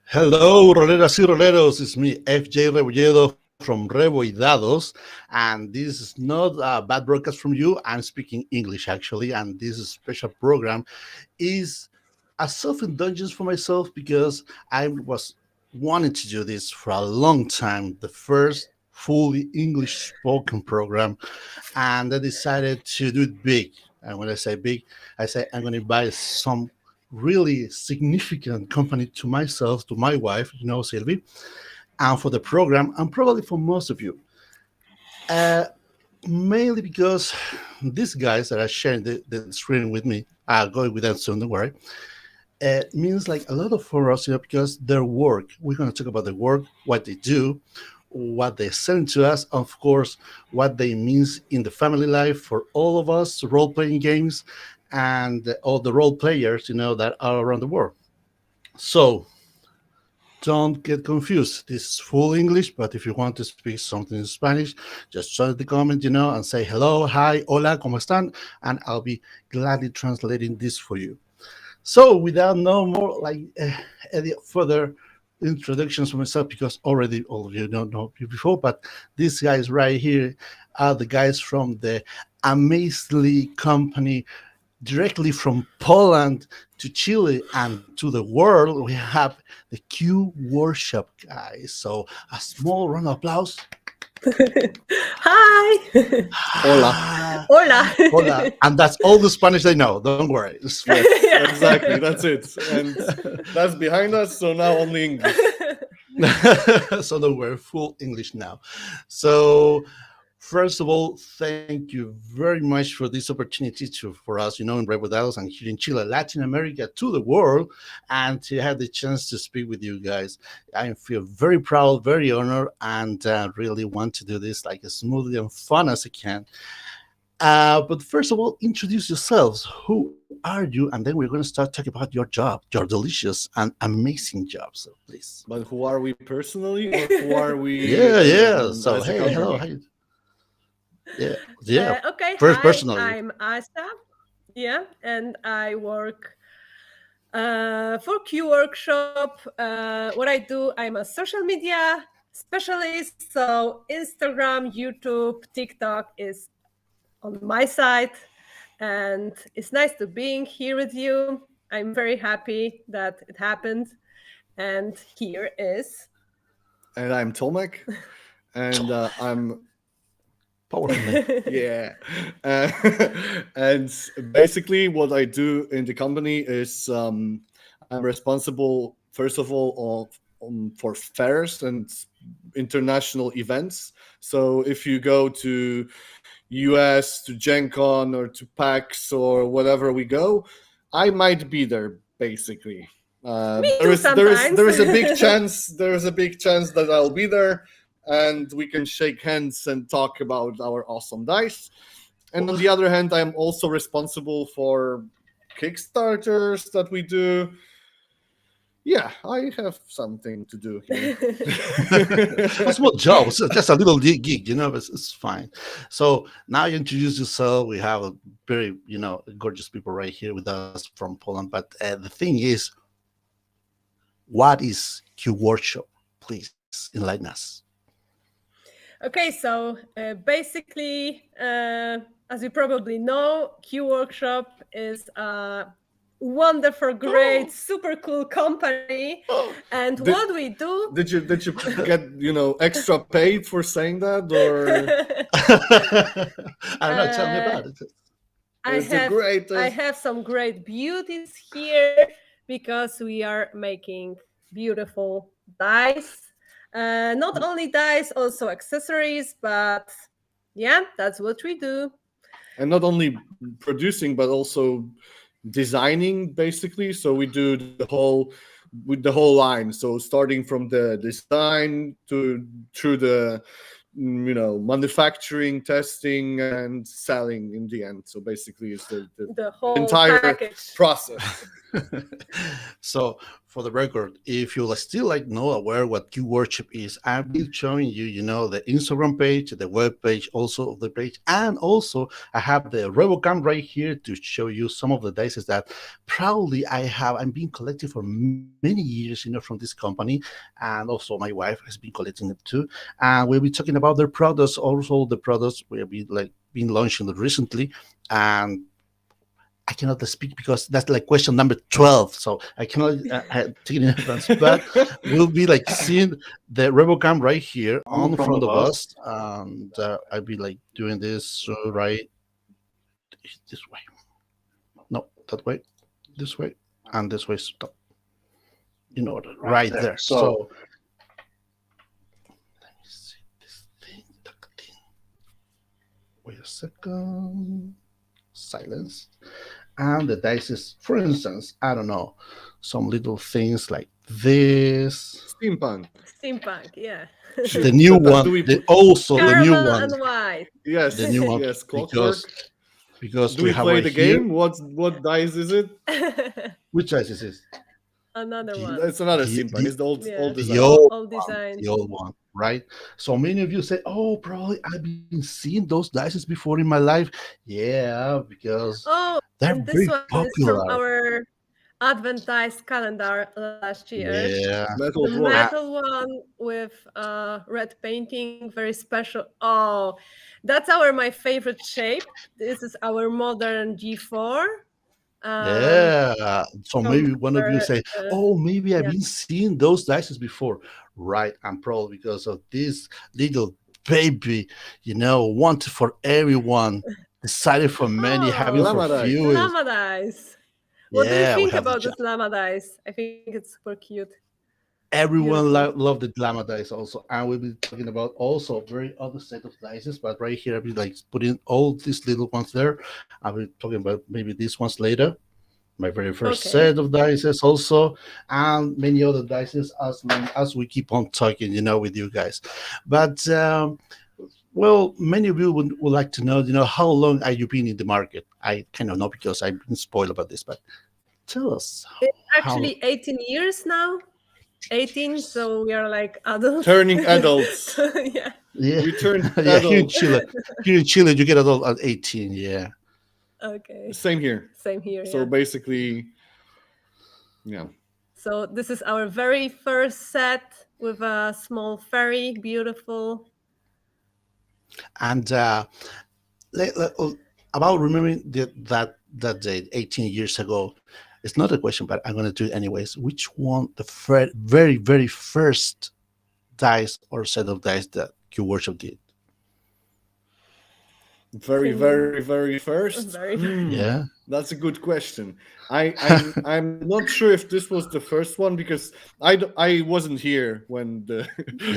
Hello, Roleras y Roleros. It's me, FJ Rebolledo from Rebo y Dados. And this is not a bad broadcast from you. I'm speaking English, actually. And this special program is a self-indulgence for myself because I was wanting to do this for a long time. The first fully English spoken program. And I decided to do it big. And when I say big, I say I'm going to buy some really significant company to myself, to my wife, Sylvie, and for the program, and probably for most of you. Uh, Mainly because these guys that are sharing the screen with me, I'll go with that soon, don't worry. Means like a lot of for us, because their work, we're going to talk about their work, what they do, what they send to us, of course, what they means in the family life for all of us, role playing games, and all the role players, that are around the world. So don't get confused. This is full English, but if you want to speak something in Spanish, just try the comment, and say hello, hi, hola, ¿cómo están? And I'll be gladly translating this for you. So without no more any further introductions for myself, because already all of you don't know me before, but these guys right here are the guys from the amazingly company directly from Poland to Chile and to the world. We have the Q Workshop guys. So a small round of applause. Hi. Hola. Hola. Hola. And that's all the Spanish they know. Don't worry. Yes, exactly. That's it. And that's behind us. So now only English. So don't worry, full English now. So first of all, thank you very much for this opportunity for us, in Rebel Dallas and here in Chile, Latin America, to the world, and to have the chance to speak with you guys. I feel very proud, very honored, and really want to do this like as smoothly and fun as I can. But first of all, introduce yourselves. Who are you? And then we're going to start talking about your job, your delicious and amazing job. So please. But who are we personally, or who are we? Yeah. So hey, hello. Hi. Yeah. Okay. First, hi, personally. I'm Asa. Yeah, and I work for Q Workshop. What I do, I'm a social media specialist. So Instagram, YouTube, TikTok is on my side, and it's nice to being here with you. I'm very happy that it happened, and here is. And I'm Tomek, and I'm powerful. Yeah. And basically, what I do in the company is I'm responsible, first of all, for fairs and international events. So if you go to US, to Gen Con, or to PAX, or whatever we go, I might be there, basically. There is a big chance. There is a big chance that I'll be there, and we can shake hands and talk about our awesome dice. And on the other hand, I'm also responsible for Kickstarters that we do. Yeah, I have something to do here. A small job, it's just a little gig, it's fine. So now you introduce yourself. We have a very, gorgeous people right here with us from Poland. But the thing is, what is Q Workshop? Please enlighten us. Okay, so basically, as you probably know, Q Workshop is a wonderful, great, super cool company. And what we do... Did you get, extra paid for saying that? Or I don't know, tell me about it. I have some great beauties here because we are making beautiful dice. Not only dice, also accessories, but yeah, that's what we do. and not only producing but also designing basically. So we do the whole line. So starting from the design to through the manufacturing, testing, and selling in the end. So basically, it's the The whole entire package. process. So, for the record, if you're still like not aware what Q Workshop is, I've been showing you, the Instagram page, the web page, also of the page, and also I have the RevoCam right here to show you some of the dices that proudly I've been collecting for many years, from this company, and also my wife has been collecting it too. And we'll be talking about their products, also the products we have been launching recently, and I cannot speak because that's like question number 12. So I cannot take it in advance. But we'll be like seeing the RevoCam right here on front of us. And I'll be like doing this right this way. No, that way, this way, and this way. Stop. Right there. So let me see this thing. Wait a second. Silence. And the dice is, for instance, I don't know, some little things like this. Steampunk. Steampunk, yeah. The new one, also the new Caramel one. and white. Yes, The new one. yes, clockwork. Because Do we we have play right the here. game? What dice is it? Which dice is this? Another one. It's another The- steampunk. It's the old Yeah. old The design. old All design. The old one, right? So many of you say, "Oh, probably I've been seeing those dices before in my life." Yeah, because Oh, they're and very this one is popular. from our Adventized calendar last year. Yeah, Metal The dwarf. metal one with red painting, very special. Oh, that's my favorite shape. This is our modern G4. yeah. So From maybe one of you our, say, "Oh, maybe I've yeah. been seeing those dices before." Right, and probably because of this little baby, wanted for everyone, decided for many, having for Llama dice. few. Llama dice. What do you Yeah, we think have the about this llama dice? I think it's super cute. everyone Beautiful. love the glamour dice also, and we'll be talking about also very other set of dices, but right here I'll be like putting all these little ones there. I'll be talking about maybe these ones later, my very first Okay. set of dices also, and many other dices as we keep on talking, with you guys. But well, many of you would like to know, how long have you been in the market? I kind of know because I've been spoiled about this, but tell us It's how. actually 18 years now. 18, so we are like adults. Turning adults. Yeah. Yeah, We turned yeah. Here in adult. Chile, you get adult at 18. Yeah, Okay. Same here. Same here. So Yeah. basically, yeah. So this is our very first set with a small fairy, beautiful. and about remembering that date 18 years ago, it's not a question, but I'm going to do it anyways. Which one the very very first dice or set of dice that Q Workshop did? Very, very, very first. Very Yeah, That's a good question. I'm not sure if this was the first one because I wasn't here when the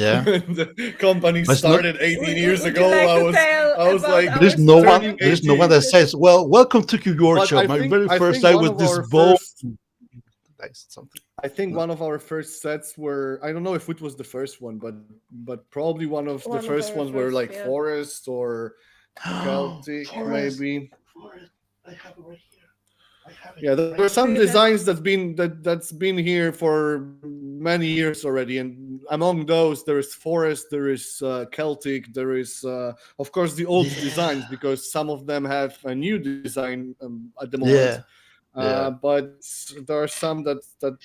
Yeah. when the company But it's not- started 18 Would years you ago. like to I was tell about like, our there's no one. turning There's no 18. one that says, "Well, welcome to Q But Workshop." My very first dice one was of this our bowl. first- Dice, something. I think one of our first sets were, I don't know if it was the first one, but probably one of One the of first our ones were first, like yeah. Forest or Celtic Forest. maybe. Forest. I have it right here. I have it. Yeah, there right are some Yeah. designs that's been here for many years already, and among those there is Forest, there is Celtic, there is of course the old Yeah. designs because some of them have a new design at the Yeah. moment. Yeah. But there are some that's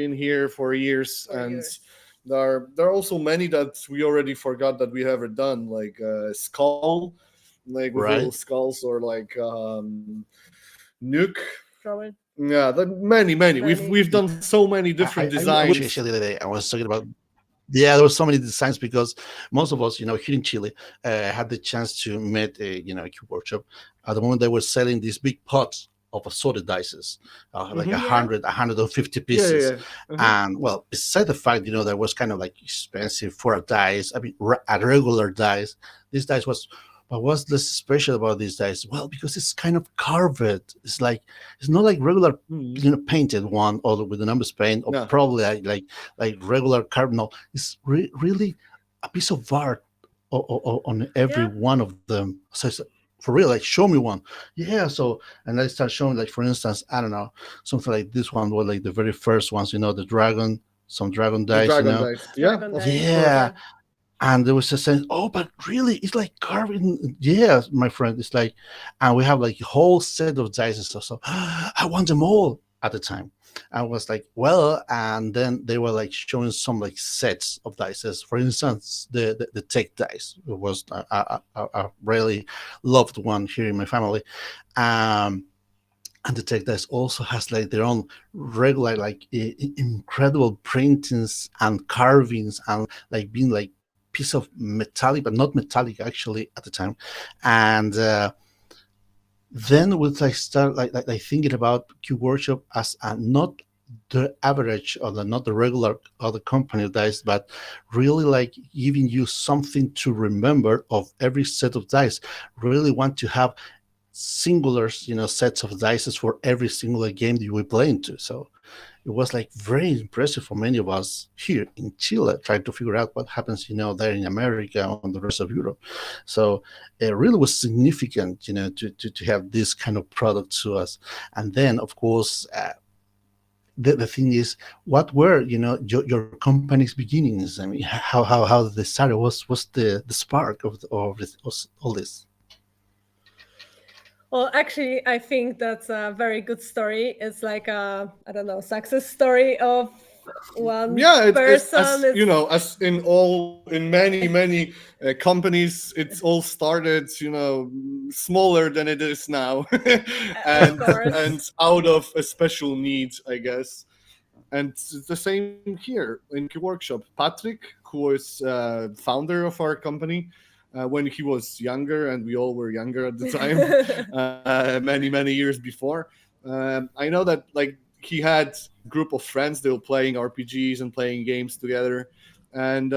been here for years, For and years. there are also many that we already forgot that we ever done, like Skull, like with little Right. skulls, or like Nuke. Drawing. Yeah, many. Many. We've done so many different I designs. actually the other day I was talking about. Yeah, there were so many designs because most of us, here in Chile, had the chance to meet a Q Workshop. At the moment, they were selling these big pots of assorted dices, like Mhm. 150 Yeah, pieces. yeah. Uh-huh. And well, beside the fact, that was kind of like expensive for a dice. I mean, a regular dice. This dice was But what's this special about these dice? Well, because it's kind of carved. It's not like regular, painted one or with the numbers paint, or Yeah. probably like regular carved. No, it's really a piece of art on every Yeah. one of them. So it's, for real, like show me one. Yeah. So and I start showing, like, for instance, I don't know, something like this one was like the very first ones. The dragon, some dragon The dice. dragon dice. Yeah, Dragon of dice. course. Yeah, Yeah. and there was a sense, oh, but really, it's like carving. Yeah, my friend, it's like, and we have like a whole set of dice and stuff. So I want them all at the time. I was like, well, and then they were like showing some like sets of dice. For instance, the tech dice. It was a really loved one here in my family. Um, and the tech dice also has like their own regular, like incredible printings and carvings, and like being like piece of metallic, but not metallic actually at the time. And then with I start like thinking about Q Workshop as not the average, or not the regular other company dice, but really like giving you something to remember of every set of dice. Really want to have singular, sets of dice for every single game that we play into. So it was like very impressive for many of us here in Chile, trying to figure out what happens, there in America and the rest of Europe. So it really was significant, to have this kind of product to us. And then, of course, the thing is, what were your company's beginnings? I mean, how they started? Was the spark of this, all this? Well, actually, I think that's a very good story. It's like a, I don't know, success story of one Yeah, it's person. as as in many companies, it's all started smaller than it is now, Of and course. out of a special need, I guess. And it's the same here in Q Workshop. Patrick, who is founder of our company, when he was younger, and we all were younger at the time, many years before. I know that like he had a group of friends. They were playing RPGs and playing games together, and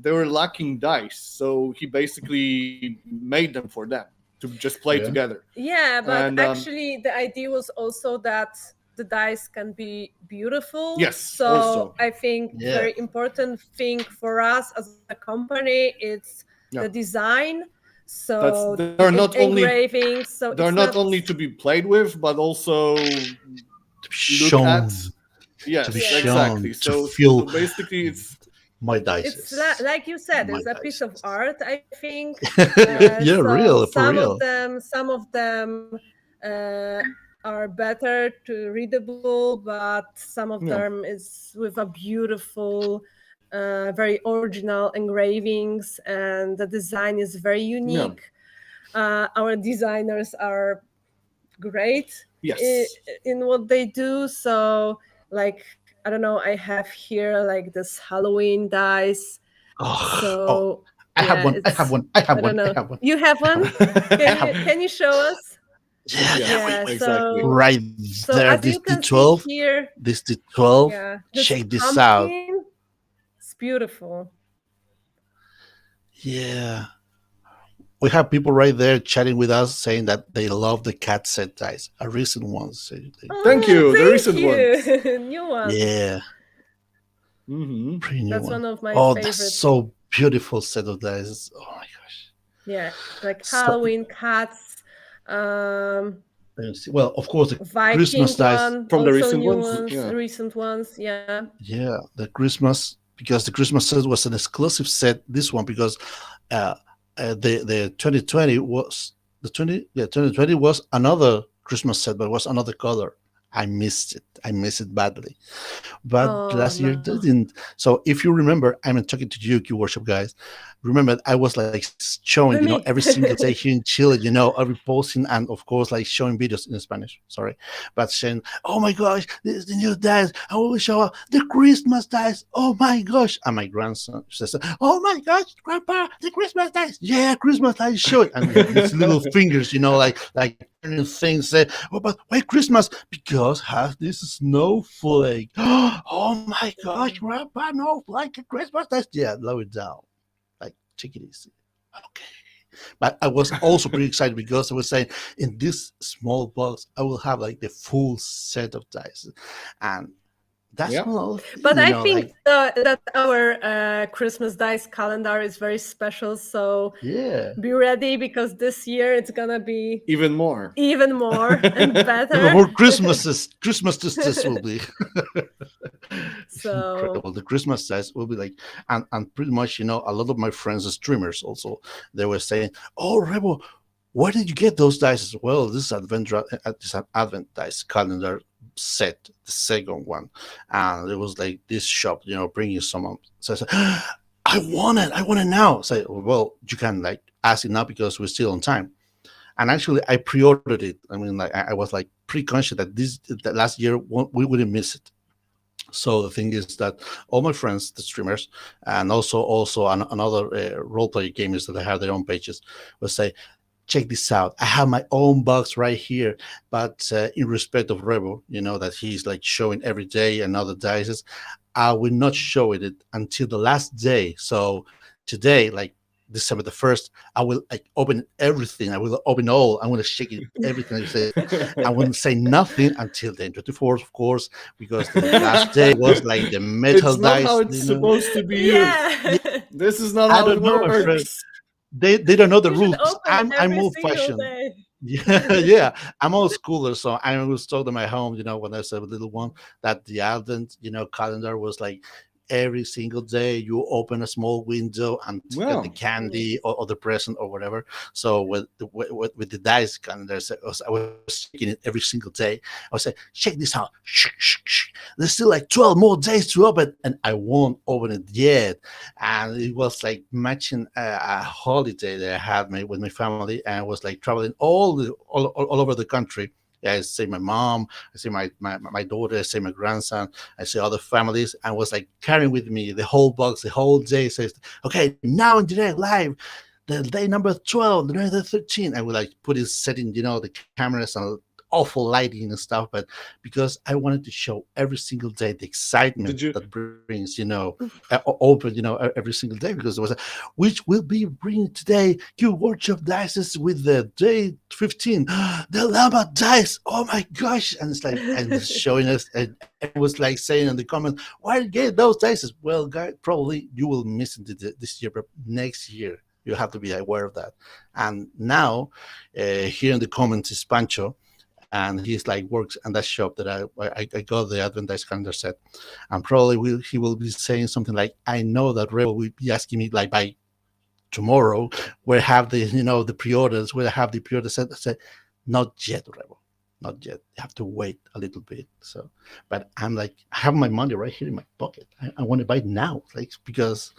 they were lacking dice. So he basically made them for them to just play Yeah. together. Yeah, but And actually, the idea was also that the dice can be beautiful. Yes, So also. I think Yeah. very important thing for us as a company it's Yeah. the design. So That's the they're not only engravings. So they're it's not only to be played with, but also To be look at. shown, Yes, to be Yeah. exactly. shown, to So feel basically, it's my it's dices. like you said, My it's a piece of dices. art. I think. Yeah, So real, for real. some of them uh, are better to readable, but some of Yeah. them is with a beautiful, very original engravings, and the design is very Yeah. unique. Our designers are great Yes. in what they do. So, like, I don't know, I have here like this Halloween dice. Oh, So I have yeah, one. I have it's one. I have I don't one. I know. have one. You have one? I have one. Can you show us? Yeah, yeah. Yeah. Wait. Exactly. So Right there. as This you can see D12. here, This D12. yeah, this Check this out. pumpkin, it's beautiful. Yeah. We have people right there chatting with us saying that they love the cat set dice, a recent ones. Thank you. The recent ones. New ones. Yeah, Mm-hmm. pretty new That's one. one of my Oh, favorites. that's so beautiful set of dice. Oh my gosh. Yeah, like So- Halloween cats, Well, of course, the Viking Christmas dice. one, From the also recent new ones? Yeah. recent ones. Yeah. Yeah, the Christmas, because the Christmas set was an exclusive set. This one because the 2020 was the 2020 was another Christmas set, but it was another color. I missed it. I missed it badly. But Oh, last year no. didn't. So if you remember, I'm talking to you, Q Worship guys. Remember, I was like showing, Me. every single day here in Chile, every posting, and of course, like showing videos in Spanish. Sorry, but saying, "Oh my gosh, this is the new dice. I will show up the Christmas dice. Oh my gosh!" And my grandson says, "Oh my gosh, Grandpa, the Christmas dice. Yeah, Christmas dice. Show it." And his little fingers, like turning things. Say, "Oh, but why Christmas? Because has this snowflake. Oh my gosh, Grandpa, no, like a Christmas dice. Yeah, lower it down. Like, take it easy. Okay. But I was also pretty excited because I was saying in this small box I will have like the full set of dice, and that's Yeah. one other thing, But you I know, think like that our Christmas dice calendar is very special. So yeah. be ready because this year it's gonna be Even more. even more and Even better. more Christmas this will be. It's So incredible. The Christmas size will be like, and pretty much, you know, a lot of my friends, streamers also, they were saying, "Oh, Rebo, where did you get those dice?" Well, this is an Advent dice calendar set, the second one, and it was like this shop, you know, bringing some. So I said, I want it now." So, well, you can like ask it now because we're still on time. And actually, I pre-ordered it. I mean, like I was like pretty conscious that that last year we wouldn't miss it. So the thing is that all my friends, the streamers, and also another role player gamers that have their own pages, will say, "Check this out. I have my own box right here." But in respect of Revo, you know that he's like showing every day another dices. I will not show it until the last day. So today, like December 1st, I will like open everything. I will open all. I'm going to shake it everything. I say I wouldn't say nothing until the 24th, of course, because the last day was like the metal It's not how dice. it's You know, supposed to be used. yeah, This is not I how don't it know, my friend. works. They don't know the you should rules. open I'm every old single fashioned. day. Yeah, yeah. I'm old schooler, so I was told in my home, you know, when I was a little one, that the Advent, you know, calendar was like every single day you open a small window and to get the Well, candy or the present or whatever. So with the dice calendars, I was checking it every single day. I was saying, check this out. Shh, shh, shh. There's still like 12 more days to open, and I won't open it yet. And it was like matching a holiday that I had with my family, and I was like traveling all over the country. Yeah, I see my mom, I see my daughter, I see my grandson, I see other families. I was like carrying with me the whole box, the whole day. Says, okay, now in direct live, the day number 12, the day number 13. I would like put it setting, you know, the cameras and awful lighting and stuff, but because I wanted to show every single day the excitement did you? that brings, you know, open, you know, every single day, because there was which will be bringing today you workshop dices with the day 15, the llama dice, oh my gosh. And it's like, and showing us, and it was like saying in the comments, why did you get those dices? Well, guys, probably you will miss it this year, but next year you have to be aware of that. And now here in the comments is Pancho, and he's like works in that shop that I got the Advent dice calendar set, and probably he will be saying something like, I know that Rebel will be asking me like by tomorrow where have the, you know, the pre-orders, where I have the pre-order set. I said, not yet, Rebel, not yet. You have to wait a little bit. So, but I'm like, I have my money right here in my pocket. I want to buy it now, like, because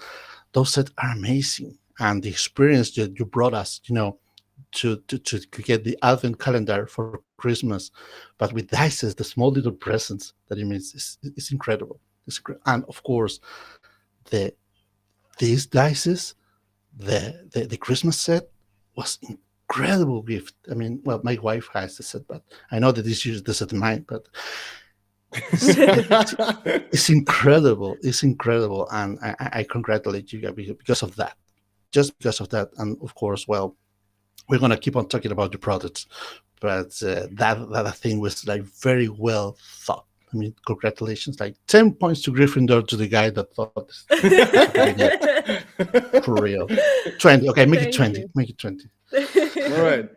those sets are amazing, and the experience that you brought us, you know, to get the Advent calendar for Christmas, but with dices, the small little presents that it means is incredible. And of course, the these dices, the Christmas set was incredible gift. I mean, well, my wife has the set, but I know that this is the set mine, but it's incredible. It's incredible, and I congratulate you guys because of that. Just because of that, and of course, well, we're gonna keep on talking about the products, but that thing was like very well thought. I mean, congratulations! Like 10 points to Gryffindor, to the guy that thought this. For real. 20. Okay, make it Thank 20. you. Make it 20. All right.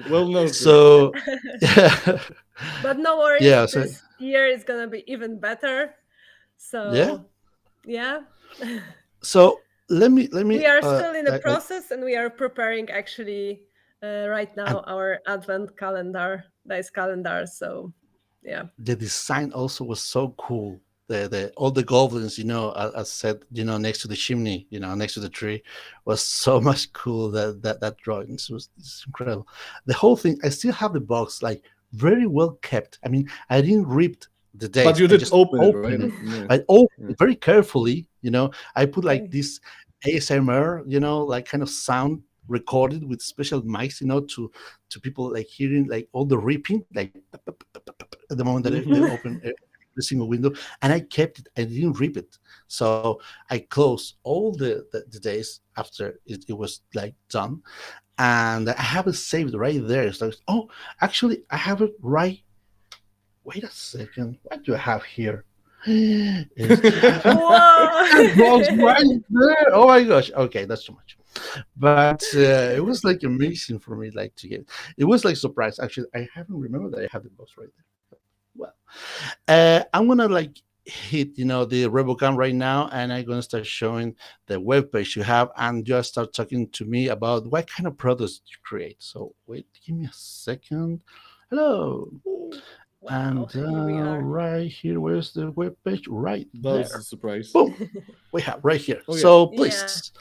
Well noted. So yeah, But no worries, yeah. So this year is gonna be even better. yeah. So yeah. So let We me are still in the like process and we are preparing actually right and now our advent calendar, dice calendar. So yeah. the design also was so cool. The all the goblins, you know, as said, you know, next to the chimney, you know, next to the tree, was so much cool. That drawings was it's incredible. The whole thing, I still have the box, like very well kept. I mean, I didn't rip the But dates. you I did just open it, right? opened it. Yeah. I opened Yeah. it very carefully. You know, I put like Okay. this ASMR, you know, like kind of sound recorded with special mics, you know, to people like hearing like all the ripping, like at the moment that they Mhm. open it. every single window, and I kept it. I didn't rip it, so I closed all the days after it was like done, and I have it saved right there. So, oh, actually, I have it right. Wait a second. What do I have here? I have Whoa! that box right there. Oh my gosh. Okay, that's too much. But it was like amazing for me, like to get. It was like surprise. Actually, I haven't remembered that I have the box right there. Well, I'm gonna like hit the RevoCam right now, and I'm gonna start showing the web page you have, and just start talking to me about what kind of products you create. So wait, give me a second. Hello. Wow, And here we are. right here, where's the web page? Right That was a there. surprise. Boom. We have right here. Okay. So Yeah. please,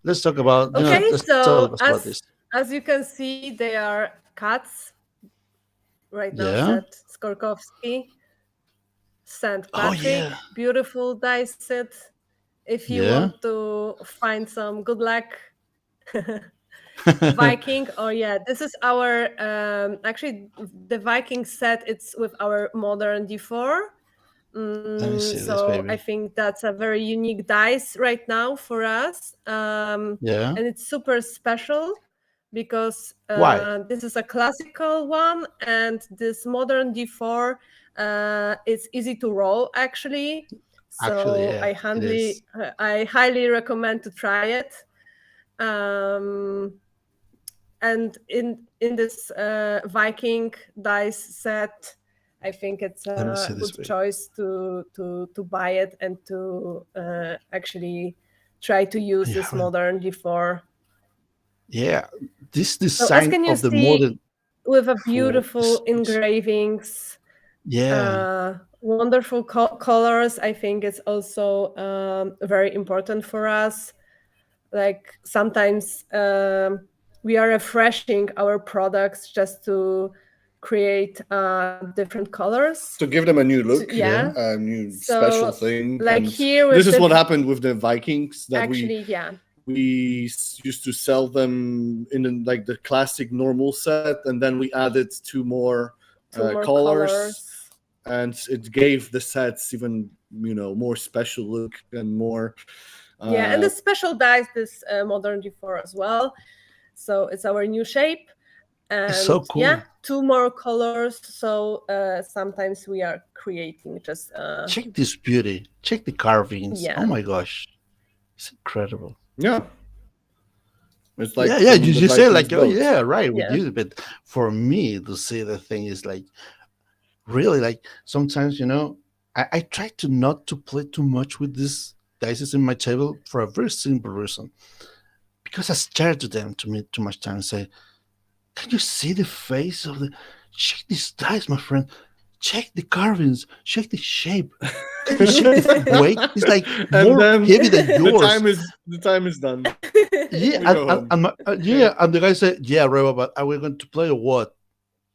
let's talk about, Okay, let's tell us so about this. as you can see, they are cats right now. Yeah. Set Skorkovsky, St. Oh Patrick, yeah. beautiful dice set. If you Yeah. want to find some good luck, Viking. Oh yeah, this is our actually the Viking set. It's with our modern D4. Let me see this, So I baby. think that's a very unique dice right now for us, Yeah. and it's super special because Why? this is a classical one, and this modern D4 it's easy to roll actually. Actually, So yeah, it is. I highly recommend to try it. Um, and in this Viking dice set, I think it's Let me see a this, good baby. choice to buy it and to actually try to use You this haven't. modern D4. Yeah, this So as design can you of the see, modern with a for beautiful engravings, yeah, wonderful colors, I think it's also very important for us. Like sometimes we are refreshing our products just to create different colors. To give them a new look, Yeah. a new special So thing. like And here this with is the what happened with the Vikings, that actually, yeah. we used to sell them in like the classic normal set, and then we added two more More colors, and it gave the sets even more special look and more. Yeah, and the special dice, this modern D4 as well. So it's our new shape. it's so And cool. yeah, two more colors. So sometimes we are creating just Check this beauty. Check the carvings. yeah. Oh my gosh, it's incredible. Yeah, it's like Yeah. from the You say Vikings like, oh boat. yeah, right, with Yeah. you. But for me to say the thing is like really like sometimes I try to not to play too much with these dice in my table for a very simple reason. Because I stare to them to me too much time and say, can you see the face of the check these dice, my friend? Check the carvings, check the shape. Can you check the weight? It's like And more then heavy than the yours. time is done. Yeah, We go home. and the guy said, "Yeah, Reba, but are we going to play or what?"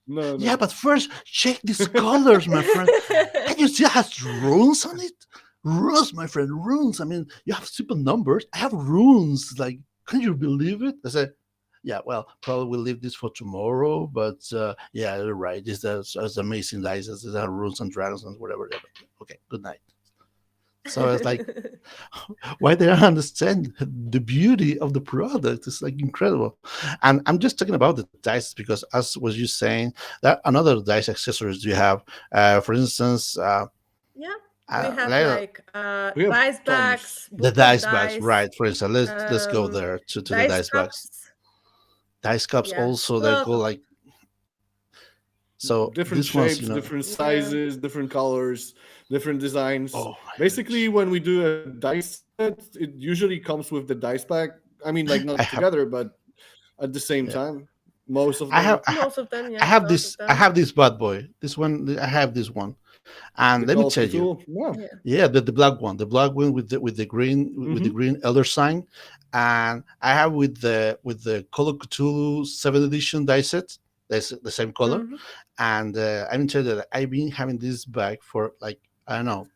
No. Yeah, but first check these colors, my friend. Can you see it has runes on it? Runes, my friend, runes. I mean, you have simple numbers. I have runes. Like, can you believe it? I said, yeah, well, probably we'll leave this for tomorrow, but yeah, you're right. It's amazing license. It has runes and dragons and whatever. Okay, good night. So it's like, why they don't understand the beauty of the product? It's like incredible. And I'm just talking about the dice because, as was you saying, that another dice accessories you have. For instance, Yeah, we have like like We have dice tons. bags, the book of dice bags, dice, right? For instance, let's go there to the dice dice bags. cups. Dice cups Yeah, also they lot go of like so. Different These ones, shapes, different sizes, different colors, different designs. Oh my Basically, gosh. when we do a dice set, it usually comes with the dice bag. I mean, like I not have, together, but at the same yeah. time. Most of I have, them. I, ha- most of them. I Yeah, have most of this. I them. have this bad boy. This one. I have this one, and The let me Call of tell you, Cthulhu. Yeah. Yeah. yeah, the black one with the green with the Mhm. green elder sign, and I have with the Call of Cthulhu 7th edition dice set. That's the same color, Mhm. and I can tell you that I've been having this bag for like I don't know,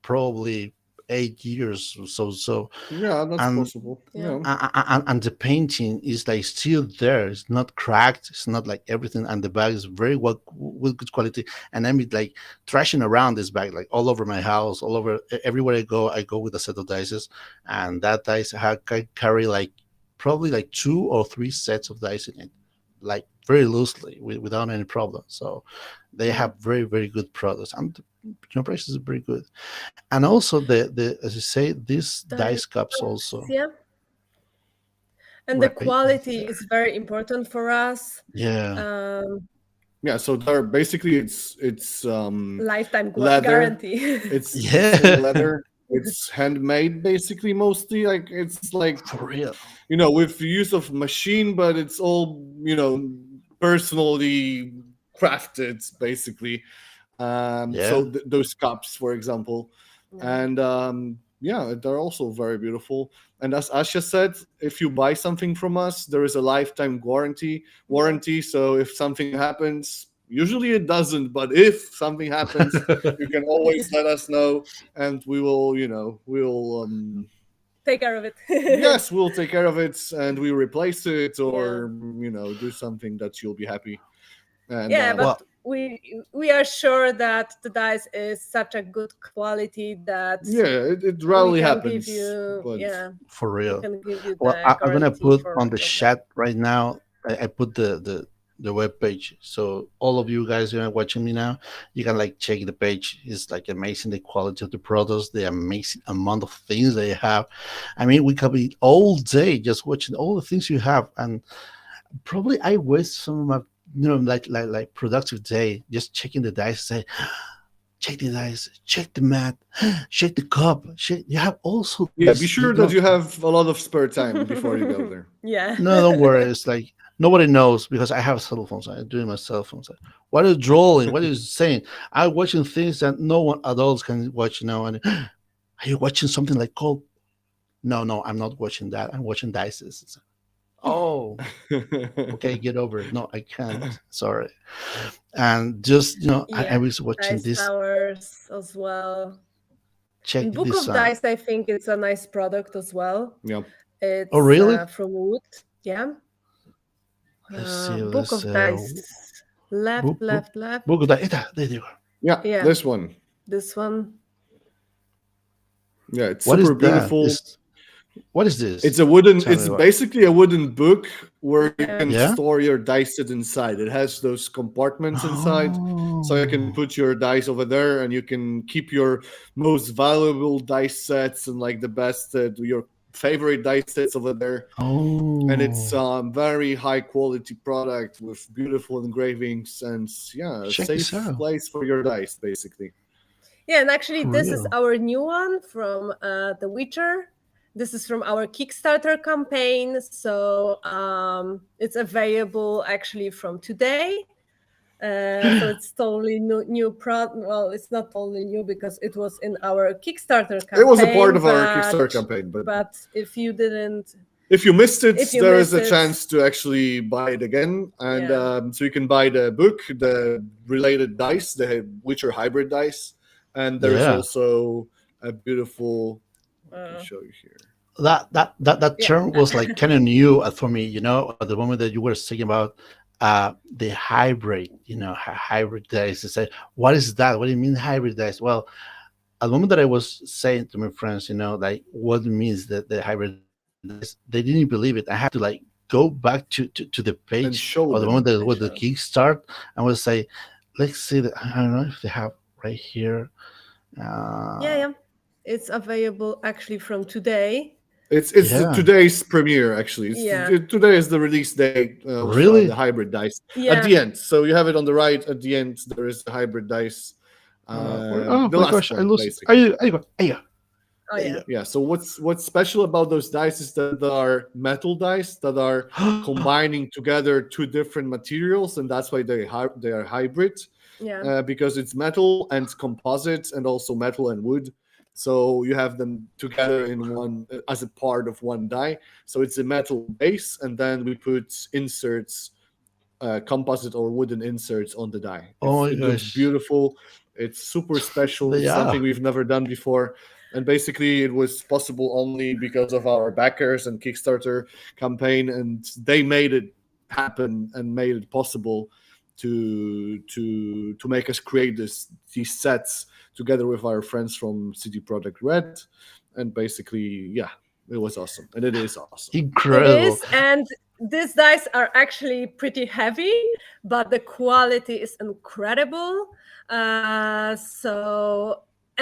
probably 8 years or so. So, Yeah, that's and possible. Yeah. Yeah. and the painting is like still there. It's not cracked. It's not like everything. And the bag is very well with good quality. And I'm like trashing around this bag like all over my house, all over everywhere I go. I go with a set of dices, and that dice can carry like probably like 2 or 3 sets of dice in it, like very loosely without any problem. So they Yeah. have very good products, and prices are very good. And also the as you say, these Dice dice cups cups, also, yeah. And the right quality is there. very important for us. Yeah. Um, Yeah, so they're basically it's Lifetime leather. guarantee. It's all Yeah. leather. It's handmade basically mostly. Like it's like, For real. with the use of machine, but it's all personally crafted basically. So Yeah. those cups, for example, Yeah. and yeah, they're also very beautiful. And as Asha said, if you buy something from us, there is a lifetime warranty. Yeah. Warranty. So if something happens, usually it doesn't, but if something happens, you can always let us know, and we will, we'll Take care of it. yes, we'll take care of it, and we replace it, Yeah. or do something that you'll be happy. And Yeah, Well, but we are sure that the dice is such a good quality that yeah, it we rarely can give happens, you, but yeah, for we real. can give you Well, the I'm gonna guarantee put for on the all of that. chat right now. I put the web page, so all of you guys who are watching me now, you can like check the page. It's like amazing the quality of the products, the amazing amount of things they have. I mean, we could be all day just watching all the things you have, and probably I waste some of my like productive day just checking the dice. Say, check the dice, check the mat, check the cup. Check. You have also yeah, this. be sure that you have a lot of spare time before you go there. Yeah. No, don't worry. It's like nobody knows because I have cell phones. I'm doing my cell phones. What is drawing? What is saying? I'm watching things that no one adults can watch now. And are you watching something like called? No, no, I'm not watching that. I'm watching dices. Oh, okay, get over it. No, I can't. Sorry. And just I Yeah. was watching Dice this. towers as well. Check And Book this. of Dice, I think it's a nice product as well. Yeah. Oh, It's really? from wood. Yeah. Let's see. Book Let's of Dice. Left, book book left, left. book. There you go. Yeah, Yeah. this one. This one. Yeah, it's What is super that? beautiful. What is this? Tell me It's about. basically a wooden book where you Yeah. can Yeah. store your dice set inside. It has those compartments inside, so you can Oh. put your dice over there, and you can keep your most valuable dice sets and like the best, your favorite dice sets over there. And it's Oh. very high quality product with beautiful engravings, and yeah, a Check this safe out. place for your dice basically. Yeah, and actually, For this is real. our new one from The Witcher. This is from our Kickstarter campaign. So it's available actually from today. So it's totally new Well, it's not totally new because it was in our Kickstarter It was a part campaign. of our Kickstarter campaign, But if you didn't, if you missed it, if you there is miss a it, chance to actually buy it again, and yeah, so you can buy the book, the related dice, the Witcher hybrid dice, and there is Yeah. also a beautiful. I can uh, show you here. That yeah, term was like kind of new for me, at the moment that you were speaking about the hybrid, hybrid dice. I said, what is that? What do you mean hybrid dice? Well, at the moment that I was saying to my friends, like what it means that the hybrid dice, they didn't believe it. I had to like go back to the And page show or the moment them. that and was the show. kickstart and would say, let's see that. I don't know if they have right here. Yeah, Uh, yeah. It's available actually from today. It's yeah, today's premiere actually. Yeah, Today is the release date of the really? hybrid dice at yeah. the end. So you have it on the right at the end. There is the hybrid dice, Oh the my last gosh, I one lost it. Are basically. you? Are you? Are you? Oh, There you yeah. go. Yeah. So what's special about those dice is that they are metal dice that are combining together two different materials, and that's why they are hybrid, Yeah. because it's metal and composite, and also metal and wood. So you have them together in one as a part of one die. So it's a metal base, and then we put inserts, composite or wooden inserts on the die. Oh my It looks gosh, beautiful. It's super special. they Something are. we've never done before. And basically, it was possible only because of our backers and Kickstarter campaign, and they made it happen and made it possible to make us create these sets together with our friends from CD Projekt Red, and basically, yeah, it was awesome, and it is awesome. It Incredible. is, and these dice are actually pretty heavy, but the quality is incredible.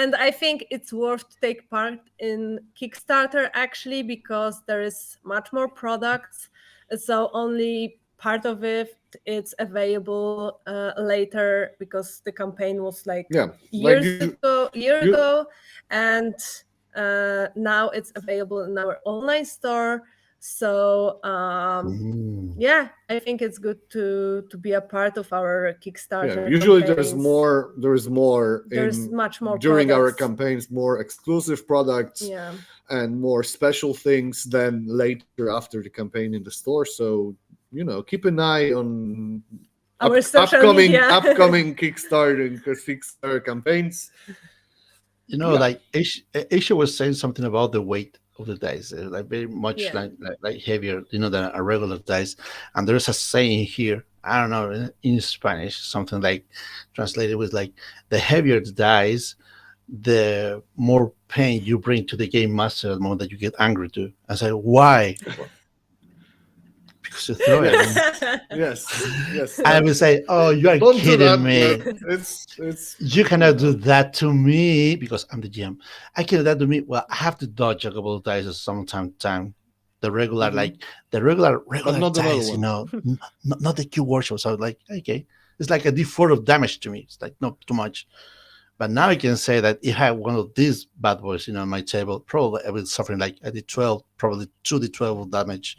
And I think it's worth to take part in Kickstarter actually, because there is much more products. So only part of it it's available later, because the campaign was like Yeah, like year you ago, and now it's available in our online store. So Mm. yeah, I think it's good to be a part of our Kickstarter. yeah, usually campaigns. there's more There's in much more during our products. campaigns, more exclusive products Yeah, and more special things than later after the campaign in the store. So keep an eye on our social media. upcoming Kickstarter campaigns. Yeah, Like Asia was saying something about the weight of the dice, like very much Yeah. like heavier, than a regular dice. And there's a saying here, I don't know, in Spanish, something like translated with like the heavier the dice, the more pain you bring to the game master, the more that you get angry to. I say, why? Well, because you throw it. yes, yes. I would say, oh, you are Don't do kidding that, me. but it's You cannot do that to me because I'm the GM. I can do that to me. Well, I have to dodge a couple of dice some time. The regular, Mhm. like the regular But not another dice, one. not the Q workshop. So like, okay, it's like a D4 of damage to me. It's like not too much. But now I can say that if I have one of these bad boys, on my table, probably I will suffering like a D12, probably 2D12 of damage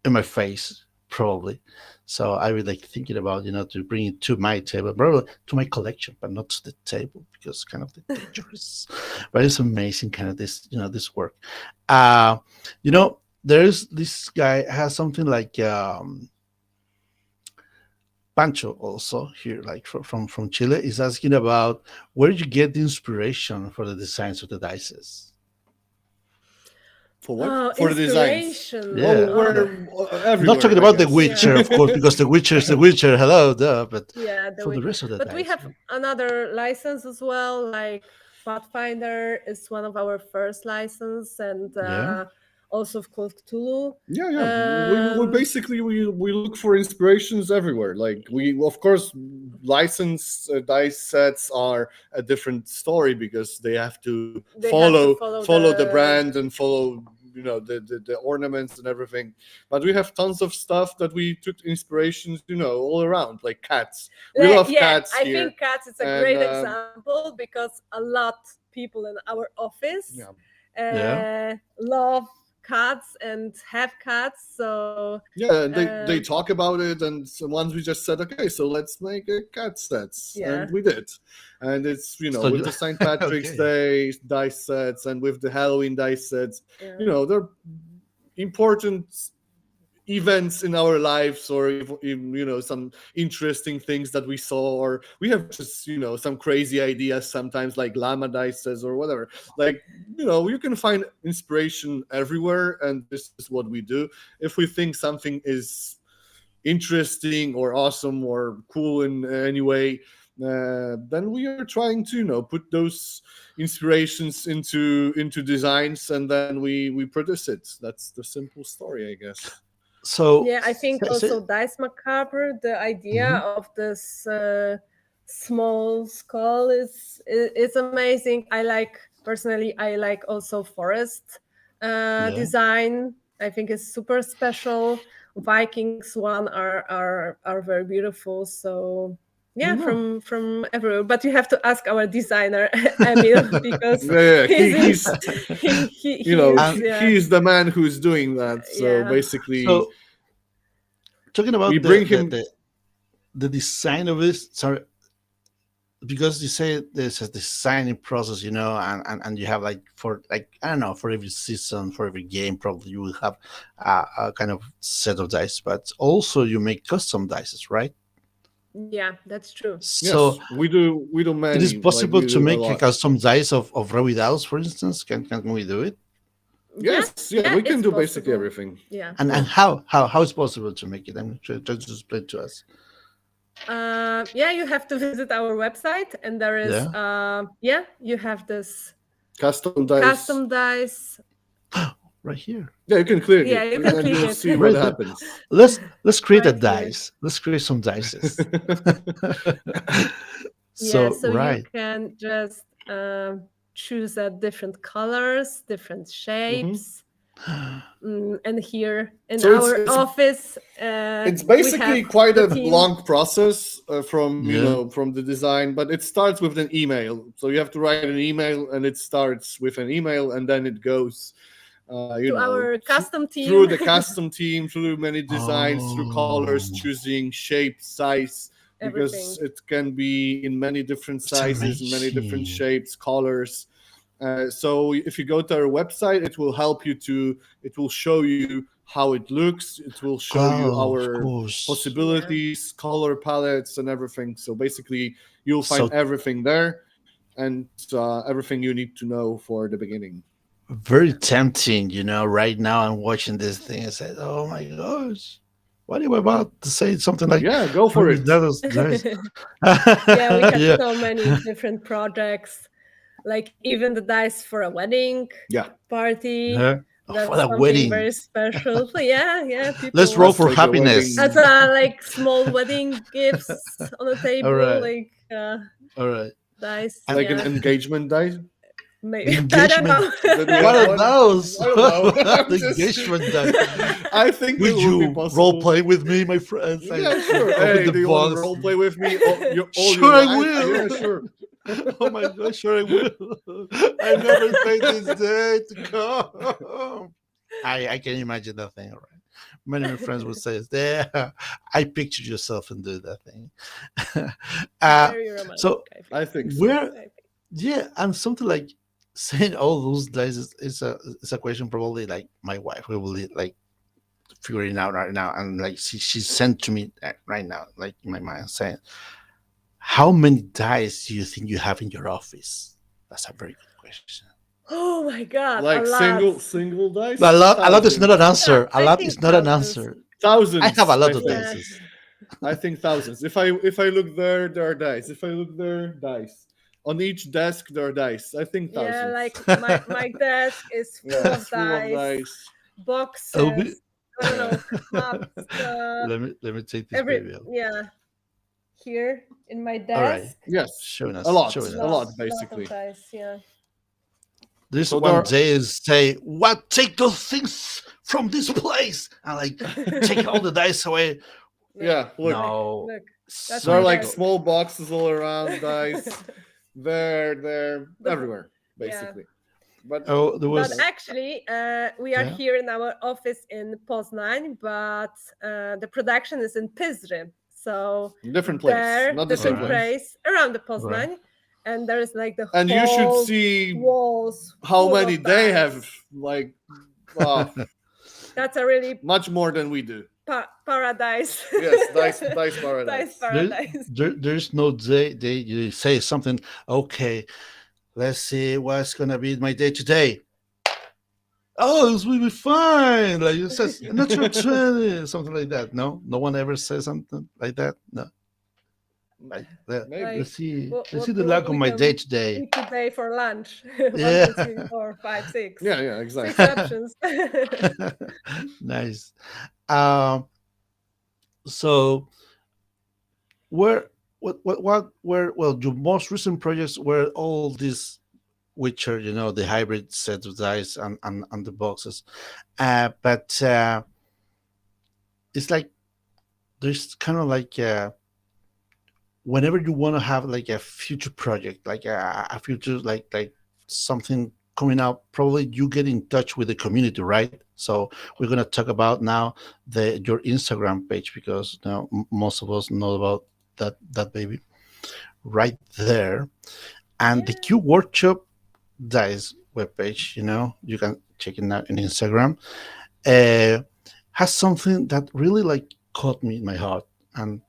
in my face, probably. So I was like thinking about, to bring it to my table, probably to my collection, but not to the table because kind of the dangerous. But it's amazing, kind of this work. Uh, there's this guy has something like Pancho also here, like from Chile, is asking about where you get the inspiration for the designs of the dices. For what? Oh, For the designs. inspiration. Yeah, Well, yeah. we're I'm not everywhere, talking I about The guess. Witcher, Yeah. of course, because The Witcher is The Witcher. Hello, duh. But Yeah, from the rest of the but we dice. have another license as well. Like Pathfinder is one of our first license, and Yeah. also of course Cthulhu. Yeah. We Um, basically we look for inspirations everywhere. Like we, of course, license dice sets are a different story because they have to they have to follow the brand and follow the ornaments and everything. But we have tons of stuff that we took inspirations all around, like cats. We love Yeah, cats I here, think cats is a and great example, because a lot people in our office yeah. Yeah. love cats and have cats. So Yeah, and they um, talk about it, and so once we just said, okay, so let's make a cat sets, yeah, and we did, and it's So with the St. Patrick's okay. Day dice sets and with the Halloween dice sets, yeah. they're important events in our lives, or some interesting things that we saw, or we have just some crazy ideas sometimes, like llama dices or whatever. Like you can find inspiration everywhere, and this is what we do. If we think something is interesting or awesome or cool in any way, then we are trying to put those inspirations into designs, and then we produce it. That's the simple story, I guess. So, Yeah, I think also Dice Macabre, the idea mhm, of this small skull is amazing. I like personally. I like also forest yeah. design. I think it's super special. Vikings one are very beautiful. So yeah, No. from everywhere. But you have to ask our designer Emil, because Yeah, he's And he's the man who's doing that. So yeah. basically, so, talking we about bring him. the design of this, sorry, because you say there's a designing process, and you have like for like I don't know, for every season, for every game, probably you will have a kind of set of dice, but also you make custom dices, right? Yeah, that's true. So Yes, we do it is many, like possible we to do a make a lot. custom dice of Revidados, for instance. Can we do it? Yeah, Yes, yeah, yeah, we can it's do basically possible. everything. Yeah. And how is possible to make it? I'm just explain to us. Yeah, you have to visit our website, and there is, Yeah, yeah, you have this Custom dice. custom dice. right here. Yeah, you can click Yeah, it you can and click you'll it see what Right there. happens. Let's create a right here. dice. Let's create some dices. Yeah, So so you right. can just choose different colors, different Mhm. shapes. And here in So our office, it's we have basically quite the a team. long process from Yeah. from the design, but it starts with an email. So you have to write an email, and it starts with an email, and then it goes, To our custom through team. the custom team, through many designs, through colors, Oh, choosing shape, size, because Everything. it can be in many different it's sizes, many different amazing. shapes, colors. So if you go to our website, it will help you to. It will show you how it looks. It will show you Oh, of our course. Yeah. possibilities, color palettes, and everything. So basically, you'll find So everything there, and everything you need to know for the beginning. very tempting, right now I'm watching this thing. I said, oh my gosh, what am I about to say? Something like, Yeah, go for "Really, it. that was nice." Yeah, we have Yeah. so many different projects, like even the dice for a wedding Yeah, party. Yeah. Oh, for That's the something wedding. very special. So yeah, yeah, Let's people roll let's for take a happiness. as wedding like small wedding gifts on the All table, right. like All right. dice. And like an Yeah, engagement die. maybe I don't engagement. know. Did we What have are one? those? I don't know. The I'm just. engagement die. I think it Would would be you role possible. play with me, my friends? Yeah, sure. I'll be Hey, the do you want to boss. role play with me all your Sure, I life? will. Yeah, sure. Oh my gosh, sure I will. I never expect this day to come. I can imagine that thing, all right. Many of my friends would say, "There, I pictured yourself and do that thing." uh, Very romantic, so I think. I think so. where, yeah, and something like saying all those guys is a question probably like my wife will be like figuring out right now, and like she sent to me right now, like in my mind saying, "How many dice do you think you have in your office?" That's a very good question. Oh my god, a Like lot. single dice, A lot is not an thousands, Yeah, answer. A I lot think is not an thousands. answer. I have a thousands. lot I of think. Yeah, dices. I think thousands. If I look there are dice. If I look there, dice. On each desk, there are dice. I think yeah. thousands. Like my desk is full Yeah, of it's full of dice, dice. I'll be. boxes. I don't Yeah. know, cups. Let me take this Every baby out. yeah. Here in my All right, desk, Yes, showing a us, lot, showing a us. lot, lot of basically. dice. Yeah. This So there one are, day is say, "What? Take those things from this place!" And like take all the dice away. yeah, look, No, Look, that's there so are my like desk. difficult. small boxes all around, dice. They're But everywhere, yeah. basically. But Oh, there But was. actually, we are Yeah. here in our office in Poznan, but the production is in Pizry. So different place, there, not the All same different right. place. place around the All right. Poznan, and there is like the And you should whole see walls how full many of they have. dice. Like, uh, That's a really much more than we do. paradise. Yes, dice Dice paradise. There, paradise. there's no day they you say something. Okay, let's see what's gonna be my day today. Oh, this will be fine. Like it says, natural 20, something like that. No, no one ever says something like that. No. Like, Maybe. Like let's see the what luck of we my day can today. eat today for lunch. One, Yeah. two, three, four, five, Yeah, six. yeah, Six exactly. options. Nice. Um, so where what where well your most recent projects were all these Witcher, the hybrid set of dice and the boxes. But it's like there's kind of like whenever you want to have like a future project, like a future like something coming out, probably you get in touch with the community, right? So we're gonna talk about now the your Instagram page because most of us know about that baby right there, and the Yeah. Q Workshop Dice webpage. You can check it out in Instagram. Uh, has something that really like caught me in my heart, and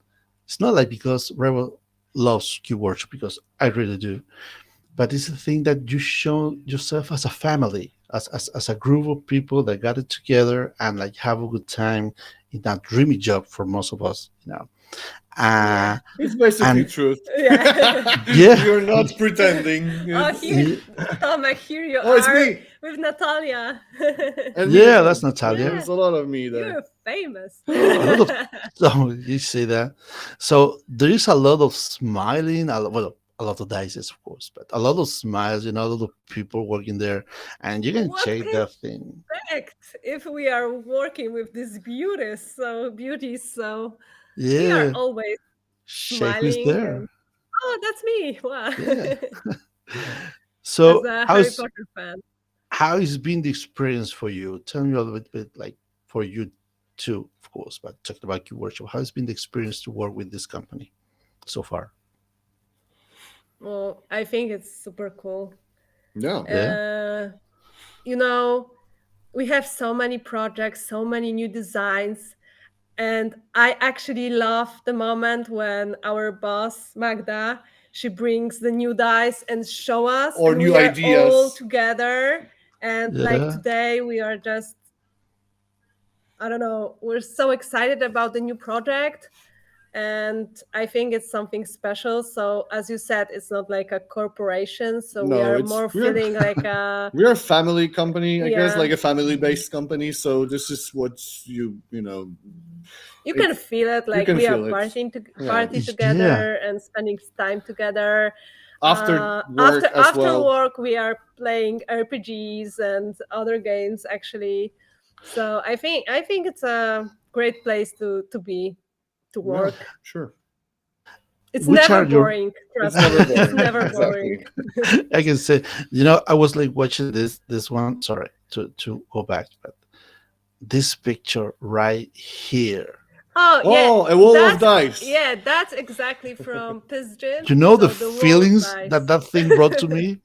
It's not like because Rebel loves Q Workshop, because I really do, but it's a thing that you show yourself as a family, as a group of people that got it together and like have a good time in that dreamy job for most of us, you know. Yeah. Uh, It's basically and truth. Yeah. yeah, We're not pretending. Oh, It's here, yeah, Tomek, here you oh, it's are me with Natalia. and me yeah, that's again. Natalia. Yeah, There's a lot of me there. you're famous. A lot of, so you see that. So there is a lot of smiling, well, a lot of dices, of course, but a lot of smiles, a lot of people working there, and you can What check can that thing. you expect if we are working with these beauties? So we are Yeah, always check who's smiling there. and oh, that's me. Wow. Yeah. As So a Harry Potter fan. how has been the experience for you? Tell me a little bit, like for you too, of course, but talking about your workshop, how has been the experience to work with this company so far? Well, I think it's super cool. Yeah. Yeah, Uh, you know, we have so many projects, so many new designs, and I actually love the moment when our boss Magda, she brings the new dice and show us, Or and new we are all ideas. together. And like yeah. today, we are just, I don't know, we're so excited about the new project. And I think it's something special. So, as you said, it's not like a corporation. So, we No, are it's more feeling like a, we're a family company, I guess, yeah, like a family-based company. So this is what you know, you can it's feel it you like can we are feel it. Yeah. party Yeah. together and spending time together. After After work as well. work, we are playing RPGs and other games actually. So I think it's a great place to be, to Yeah, work. sure. It's Which never are your boring. It's Trust never me, it's boring. never boring. Exactly. I can say, I was like watching this one. Sorry to go back, but this picture right here. Oh yeah, Oh, a wall of that's dice. yeah, that's exactly from Pizgin. You know the So the wall of feelings that dice. that thing brought to me.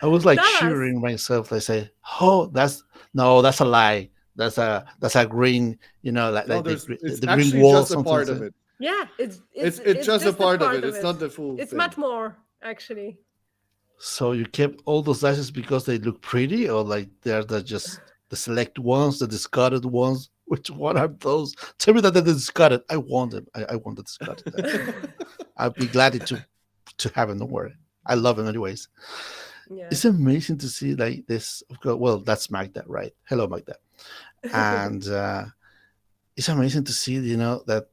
I was like Tell us. cheering myself. I say, "Oh, that's no, that's a lie. That's a green, No, like there's it's the green actually wall, just a something." part of Say. it. Yeah, It's it's just a just a part of it. part of It's it. not the full It's thing. much more actually. So you kept all those dices because they look pretty, or like they're just the select ones, the discarded ones. Which one are those? Tell me that they're discarded. I want them. I want the discarded dice. I'd be glad to have them. Don't worry. I love them anyways. Yeah. It's amazing to see like this. Of course, well, that's Magda, right? Hello, Magda. And it's amazing to see, that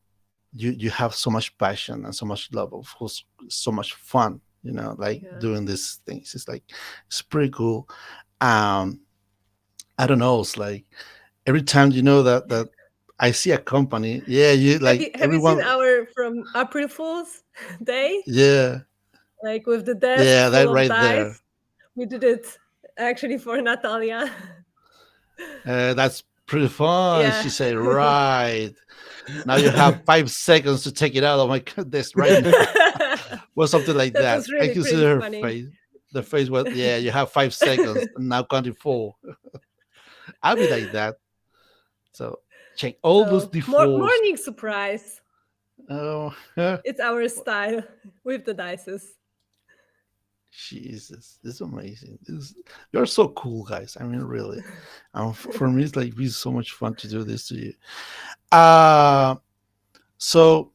you have so much passion and so much love, of course, so much fun, like Yeah. doing these things. It's like it's pretty cool. Um, I don't know. It's like every time that I see a company, yeah, you like Have you seen everyone, our from April Fool's Day? yeah, Like with the desk yeah, full that of right there. dice? We did it actually for Natalia. That's pretty fun. Yeah. She said, right. Now you have 5 seconds to take it out of my goodness right now. Well, something like That that. was I really can see pretty her funny. face. The face was, yeah, you have 5 seconds. And now counting four. I'll be like that. So check all those So defaults. morning surprise. Oh, It's our style with the dices. Jesus, this is amazing. You're so cool, guys. I mean, really. For me, it's like been so much fun to do this to you. Uh, so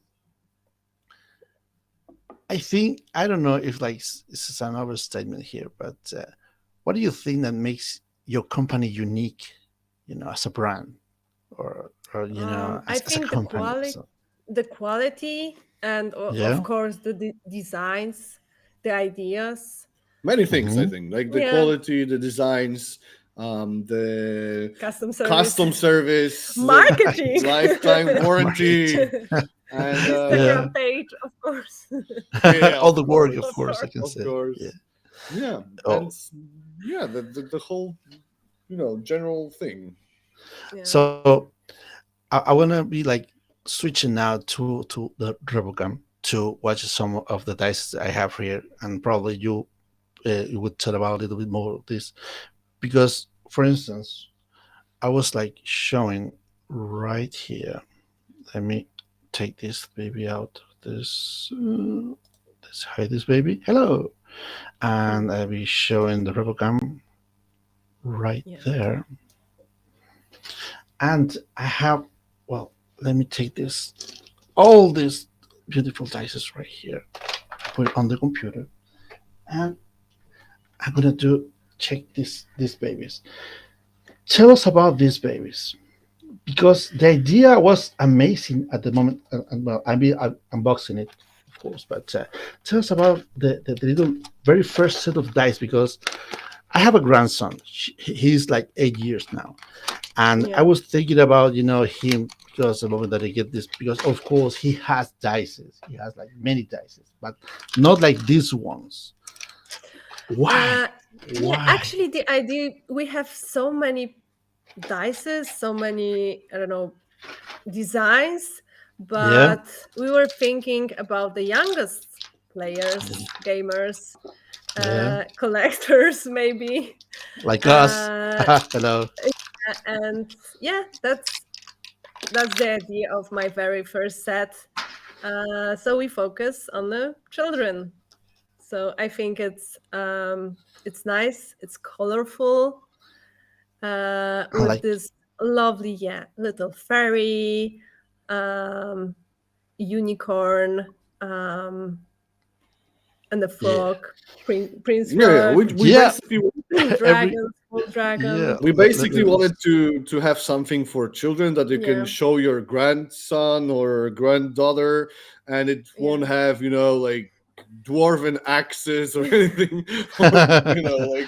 I think I don't know if like this is an overstatement here, but what do you think that makes your company unique? As a brand, or I as a think company. So the quality, and of yeah. course the designs, the ideas. Many things, I Hmm. think, like the Yeah, quality, the designs, the custom service, custom service, the marketing, lifetime warranty, Marketing. and Yeah. Instagram page, of course. yeah, All of the work, of Of course, course, I course. can of say. Yeah. course, yeah, and Oh, yeah, the whole general thing. Yeah. so I want to be like switching now to the Rebocam to watch some of the dice I have here, and probably you would tell about a little bit more of this, because, for instance, I was like showing right here. Let me take this baby out. Let's hide this baby. Hello, and I'll be showing the RevoCam right Yeah. there. And I have, well, let me take this, all these beautiful dices right here, put it on the computer, and I'm gonna do check these babies. Tell us about these babies because the idea was amazing at the moment. And well, I'm unboxing it, of course, but tell us about the little very first set of dice because I have a grandson. He's like 8 years now, and I Yeah. was thinking about him because the moment that I get this because of course he has dices. He has like many dices, but not like these ones. Why? Uh, yeah, Why? actually, the idea we have so many dices, so many, I don't know, designs, Yeah, but we were thinking about the youngest players, gamers, yeah, collectors, maybe. like us. Uh, Hello. and yeah, that's the idea of my very first set. So we focus on the children. So I think it's nice, it's colorful, I with like. this lovely, yeah, little fairy, um, unicorn, and the Yeah, frog, Prince Yeah, yeah. Frog, We yeah. basically Every dragons, full yeah. dragon. wanted to have something for children that you can Yeah, show your grandson or granddaughter, and it won't yeah. have like dwarven axes or anything, or like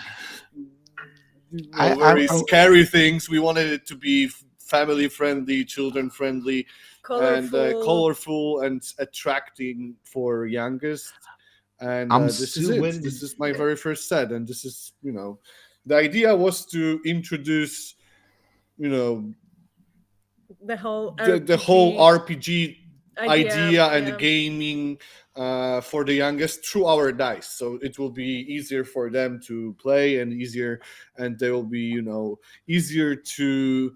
very I'm scary things. We wanted it to be family friendly, children friendly, and Colorful. colorful and attracting for youngest. And I'm this is still it. waiting. This is my very first set, and this is the idea was to introduce you know The whole the whole RPG RPG idea. idea and Yeah. gaming for the youngest through our dice. So it will be easier for them to play and easier, and they will be easier to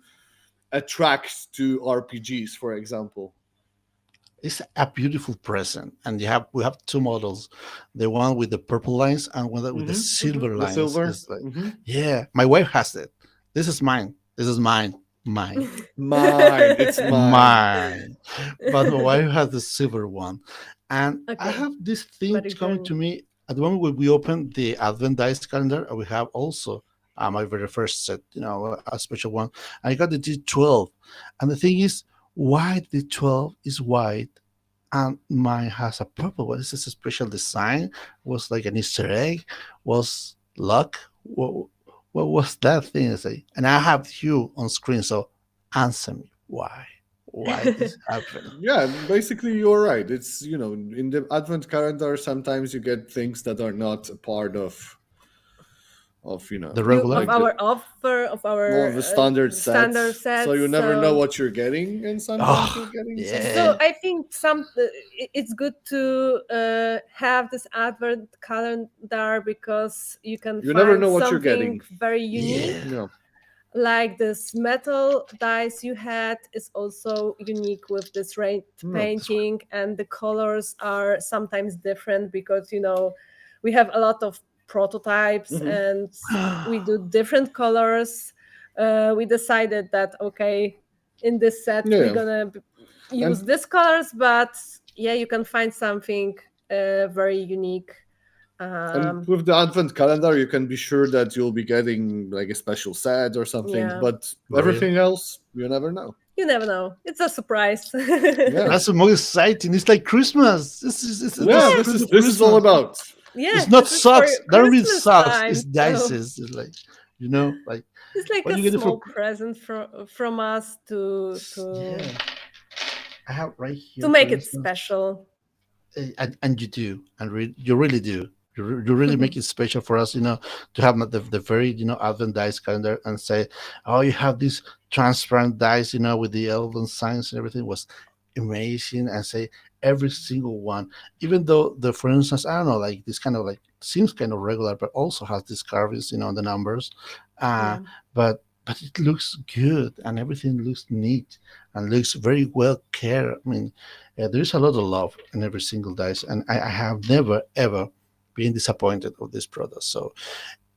attract to RPGs, for example. It's a beautiful present, and we have two models, the one with the purple lines and one with the silver The lines. silver. It's like, yeah, my wife has it. This is mine. This is mine. Mine. Mine. It's mine. Mine. But my wife has the silver one, and I Okay. have this thing But it's coming your to me at the moment when we open the Advent dice calendar. We have also my very first set, a special one. I got the D12, and the thing is, why the 12 is white and mine has a purple one. This is a special design. Was like an Easter egg. Was luck. What was that thing? I say, and I have you on screen. So answer me. Why? Why this happened? Yeah, basically you're right. It's in the advent calendar sometimes you get things that are not a part of The you of regular. like the our offer of more of our the standard standard sets. So you sets. never know So what you're getting, and sometimes you're Oh getting yeah. so something. I think it's good to have this advent calendar because you can You never find know what you're something getting. very Yeah. unique. Yeah. Like this metal dice you had is also unique with this red No. That's right. painting, and the colors are sometimes different because we have a lot of prototypes Hmm. and we do different colors. We decided that okay, in this set we're Yeah. gonna use And these colors, but yeah, you can find something very unique. and Um, with the advent calendar you can be sure that you'll be getting like a special set or something, yeah, but Real. everything else you never know. you never know. It's a surprise. Yeah. That's the most exciting. It's like Christmas. The Yeah, Yeah, this spirit is of this is all Christmas. about. yeah, It's not this is for socks. That don't mean Christmas socks. It's time. So dices. It's like like it's like what a you get it for. small present from us Yeah, I have right to here, for make it instance. special. And you do, and you really do. You really make it special for us, to have the very, Advent dice calendar and say, oh, you have this transparent dice, with the elven signs and everything was amazing. And say every single one, even though for instance, I don't know, like this kind of like seems kind of regular, but also has these carvings, on the numbers. Uh, Yeah. but but it looks good and everything looks neat and looks very well cared. I mean, there's a lot of love in every single dice, and I have never ever been disappointed with this product. So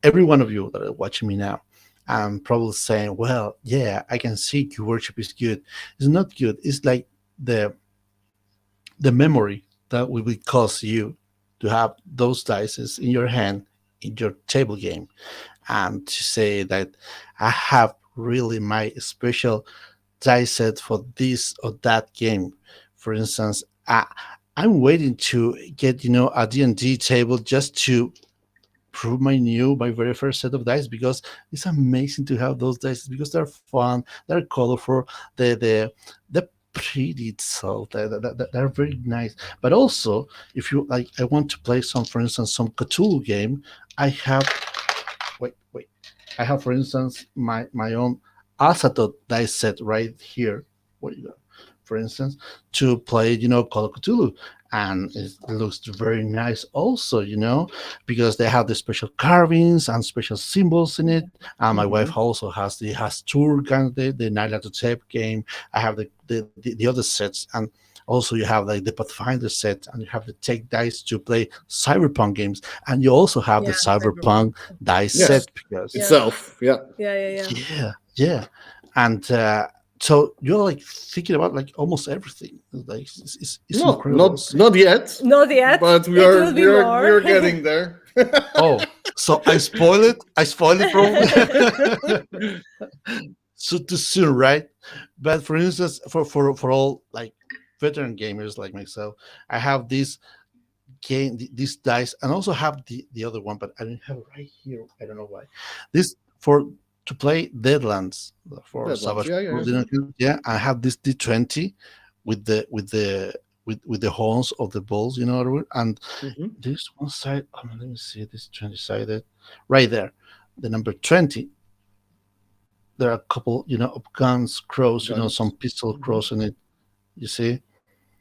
every one of you that are watching me now, I'm probably saying, well, yeah, I can see Q Workshop is good. It's not good. It's like the the memory that will cause you to have those dice in your hand in your table game, and to say that I have really my special dice set for this or that game. For instance, I'm waiting to get a D&D table just to prove my very first set of dice, because it's amazing to have those dice because they're fun, they're colorful, the pretty itself, they're very nice. But also, if you like, I want to play some, for instance, some Cthulhu game. I have wait, I have, for instance, my own Azathoth dice set right here. What you got? For instance, to play, Call of Cthulhu, and it looks very nice. Also, because they have the special carvings and special symbols in it. And my wife Mhm. also has Turgan, the Nyla to Tape game. I have the other sets, and also you have like the Pathfinder set, and you have the Take Dice to play Cyberpunk games, and you also have the Yeah, cyberpunk. Cyberpunk dice Yes, set because Yeah, itself. Yeah. yeah. yeah, and so you're like thinking about like almost everything. Like it's No, incredible. not yet, Not yet. but we It are will be we are we more. are getting there. Oh, so I spoil it. I spoil it probably. So too soon, right? But for instance, for all like veteran gamers like myself, I have this game, this dice, and also have the other one, but I don't have it right here. I don't know why. This for to play Deadlands for Deadlands. Savage Yeah, yeah, Worlds. Yeah, I have this D20 with the horns of the bulls, what I mean? And yeah. Hmm. this one side, let me see, this 20 sided right there, the number 20. There are a couple, of guns, crows, some Guns. pistol Hmm. crows in it. You see,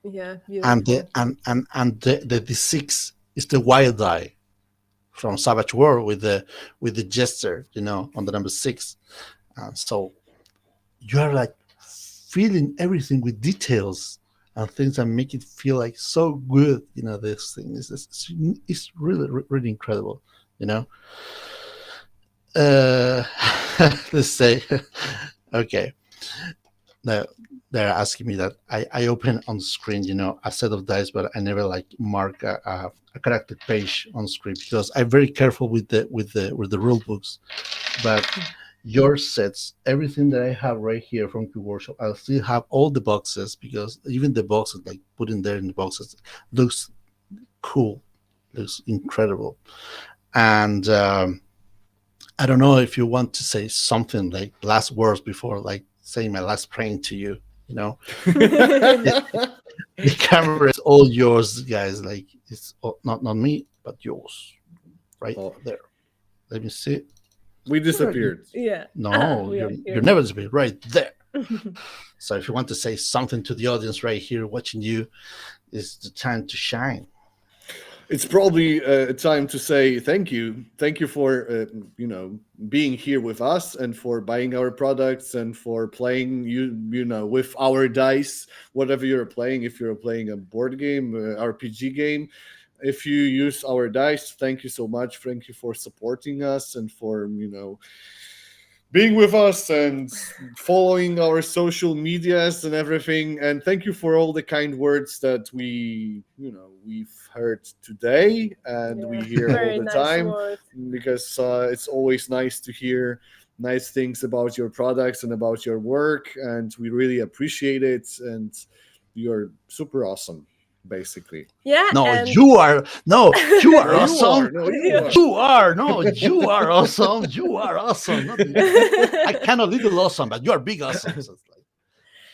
Yeah, and beautiful. the six is the wild die from Savage World with the jester, on the number six. And so you are like feeling everything with details and things that make it feel like so good. This thing it's really really incredible. You know, uh, let's say, okay. Now they're asking me that I open on the screen, a set of dice, but I never like mark a character page on screen because I'm very careful with the rule books. But your sets, everything that I have right here from Q Workshop, I'll still have all the boxes because even the boxes, like put in there in the boxes, looks cool, looks incredible. And I don't know if you want to say something like last words before like saying my last praying to you. The, the camera is all yours, guys. Like it's not me, but yours, right Oh, there. Let me see. we disappeared. Yeah. No, We are you're here. never to be right there. So if you want to say something to the audience right here watching you, it's the time to shine. It's probably time to say thank you for being here with us and for buying our products and for playing with our dice, whatever you're playing. If you're playing a board game, RPG game, if you use our dice, thank you so much. Thank you for supporting us and for being with us and following our social medias and everything. And thank you for all the kind words that we've heard today and we Yeah, hear all very the nice time, words. because it's always nice to hear nice things about your products and about your work, and we really appreciate it. And you're super awesome, basically. Yeah, No, and you are no, you No, are you are. awesome. No, you yeah. are. You are no, you are awesome. You are awesome. Not me. I kind of little awesome, but you are big awesome. So it's like,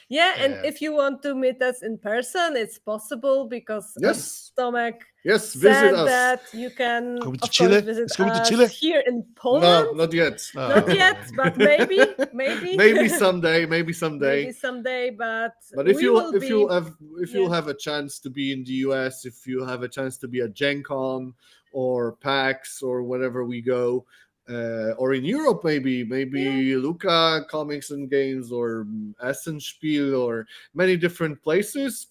Yeah, and uh, if you want to meet us in person, it's possible because Yes. Tomek Yes, visit said us. that you can, coming to of course, Chile. visit It's coming to us Chile. here in No, Poland. not yet. Not yet, but maybe, Maybe someday. Maybe maybe someday. someday. But But we will be. if Yeah, you'll have a chance to be in the US, if you have a chance to be at Gen Con or PAX or wherever we go, or in Europe, maybe Yeah. Luca Comics and Games or Essenspiel or many different places.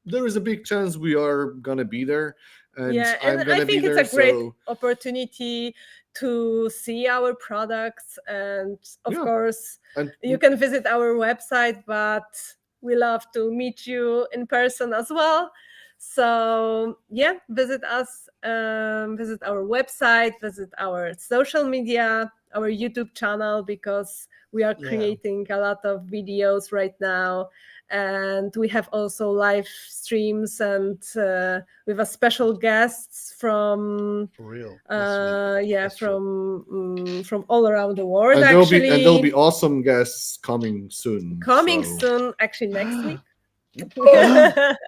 There is a big chance we are gonna be there, and Yeah, and I'm I gonna be think it's there. a great So opportunity to see our products. And of yeah, course, and you can visit our website, but we love to meet you in person as well. So, yeah, visit us, visit our website, visit our social media, our YouTube channel, because we are Yeah, creating a lot of videos right now. And we have also live streams, and with a special guests from for real. That's really yeah, that's true. from all around the world, there'll actually. be awesome guests coming soon. Coming So soon, actually next week.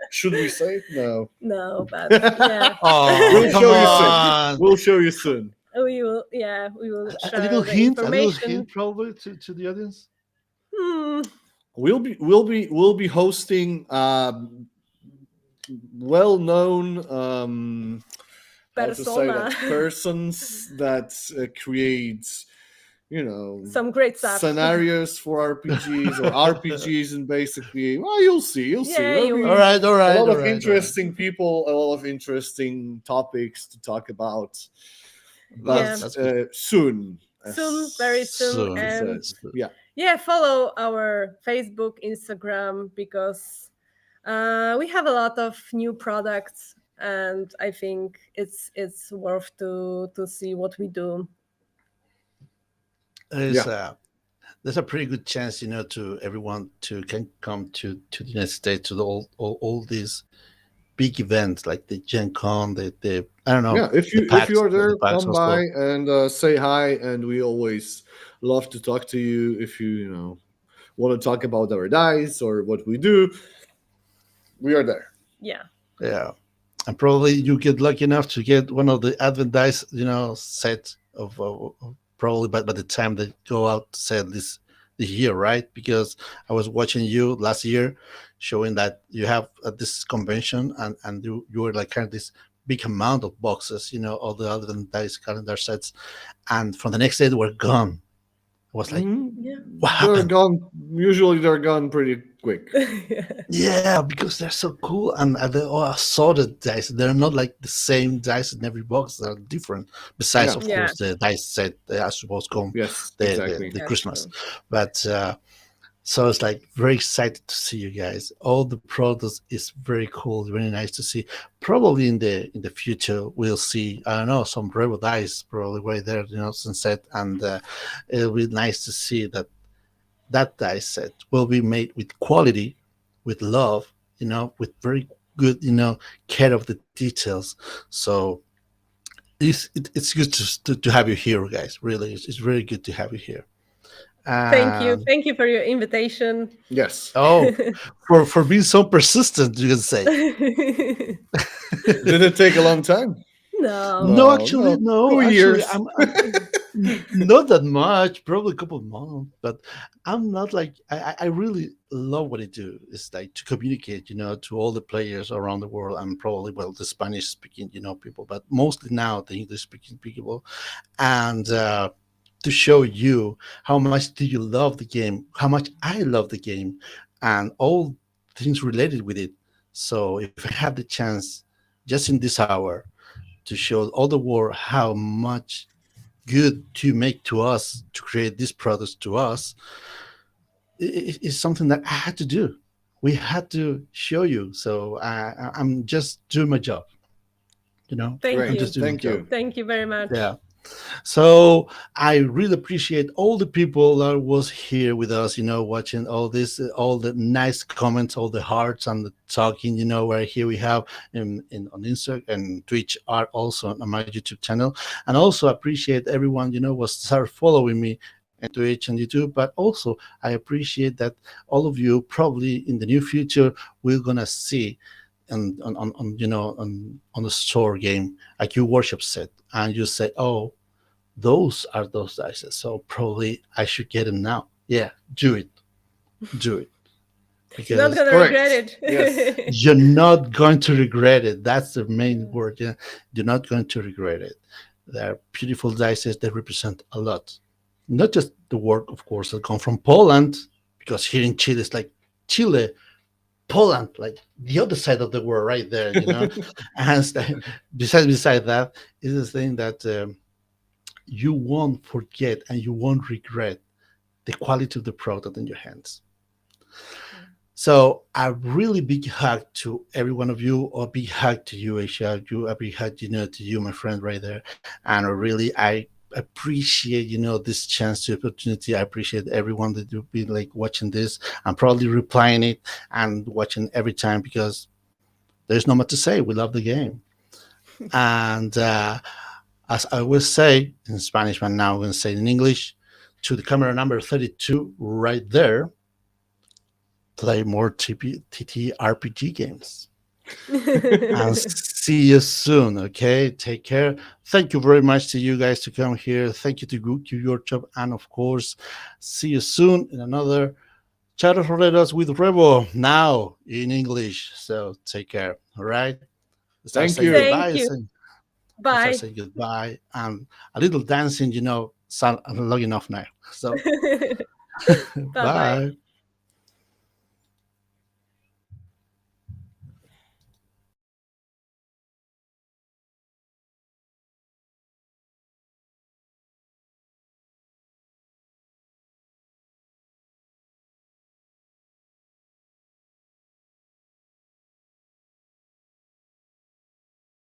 should we say it? No. No, but yeah. Oh, We'll come show you soon. on. We'll show you soon. We will, yeah, we will A little share the hint, a little information. hint, probably to the audience. Hmm, We'll be hosting well known how to say persona. that, persons that create, you know, Some great stuff. scenarios for RPGs or RPGs, and basically, well, you'll see, Yeah, there'll you be All will. right, all a right, lot all of right, all right. interesting people, a lot of interesting topics to talk about, but Yeah. That's good. soon, Soon, very soon. Soon. she said. And Soon. Yeah, yeah, follow our Facebook, Instagram, because we have a lot of new products, and I think it's worth to see what we do. There's yeah, there's a pretty good chance, to everyone to can come to the United States to all these big events like the Gen Con, the I don't know, yeah. If the if you PAX, are the there, PAX come by also. and say hi, and we always love to talk to you. If you know want to talk about our dice or what we do, we are there. Yeah. Yeah, and probably you get lucky enough to get one of the Advent dice, set of probably by the time they go out set this year, right? Because I was watching you last year, showing that you have at this convention, and you were like kind of this big amount of boxes, all the Advent dice calendar sets, and from the next day they were gone. I was like, Mhm. Yeah. what They're happened? gone. Usually, they're gone pretty quick. Yeah, because they're so cool, and they are assorted dice. They're not like the same dice in every box. They're different. Besides, Yeah. of Yeah. course, the dice set they are supposed to come Yes. the, Exactly. the That's Christmas. true. But so it's like very excited to see you guys. All the products is very cool, very nice to see. Probably in the future we'll see, I don't know, some rebel dice probably right there, sunset, and it'll be nice to see that dice set will be made with quality, with love, with very good, care of the details. So it's good to have you here, guys. Really, it's very good to have you here. Thank you. And Thank you for your invitation. Yes. oh, for being so persistent, you can say. Did it take a long time? No. No, No. actually, No. no. 2 years. I'm not that much, probably a couple of months, but I'm not like I really love what I do. It's like to communicate, to all the players around the world, and probably, well, the Spanish speaking, people, but mostly now the English speaking people, and to show you how much do you love the game, how much I love the game, and all things related with it. So if I have the chance, just in this hour, to show all the world how much good to make to us to create these products to us, it's something that I had to do. We had to show you. So I'm just doing my job. Thank I'm Great. just you. doing my Thank job. you. Thank you very much. Yeah. So I really appreciate all the people that was here with us, watching all this, all the nice comments, all the hearts and the talking, where here we have in on Instagram and Twitch are also on my YouTube channel. And also appreciate everyone, was start following me and Twitch and YouTube. But also I appreciate that all of you probably in the near future we're gonna see and on on the store game like you worship set, and you say, oh, those are those dice, so probably I should get them now. Yeah, do it, You're not because gonna Correct. regret Yes. it. you're not going to regret it. That's the main word. Yeah, you're not going to regret it. They're beautiful dices. They represent a lot. Not just the work, of course, that come from Poland, because here in Chile, it's like Chile, Poland, like the other side of the world, right there. And beside that is the thing that you won't forget and you won't regret the quality of the product in your hands. So a really big hug to every one of you, or a big hug to you, Aisha. A big hug, to you, my friend, right there. And really, I appreciate, this chance, to opportunity. I appreciate everyone that you've been like watching this and probably replying it and watching every time, because there's not much to say. We love the game. And as I will say in Spanish, but now I'm going to say it in English, to the camera number 32 right there, play more TTRPG games. And see you soon. Okay, take care. Thank you very much to you guys to come here. Thank you to your job, and of course, see you soon in another Charlas Roleras with Revo, now in English. So take care. All right. Start Thank saying you. goodbye. Thank you. Start Bye. saying goodbye, and a little dancing. I'm long enough now. So Bye bye. bye.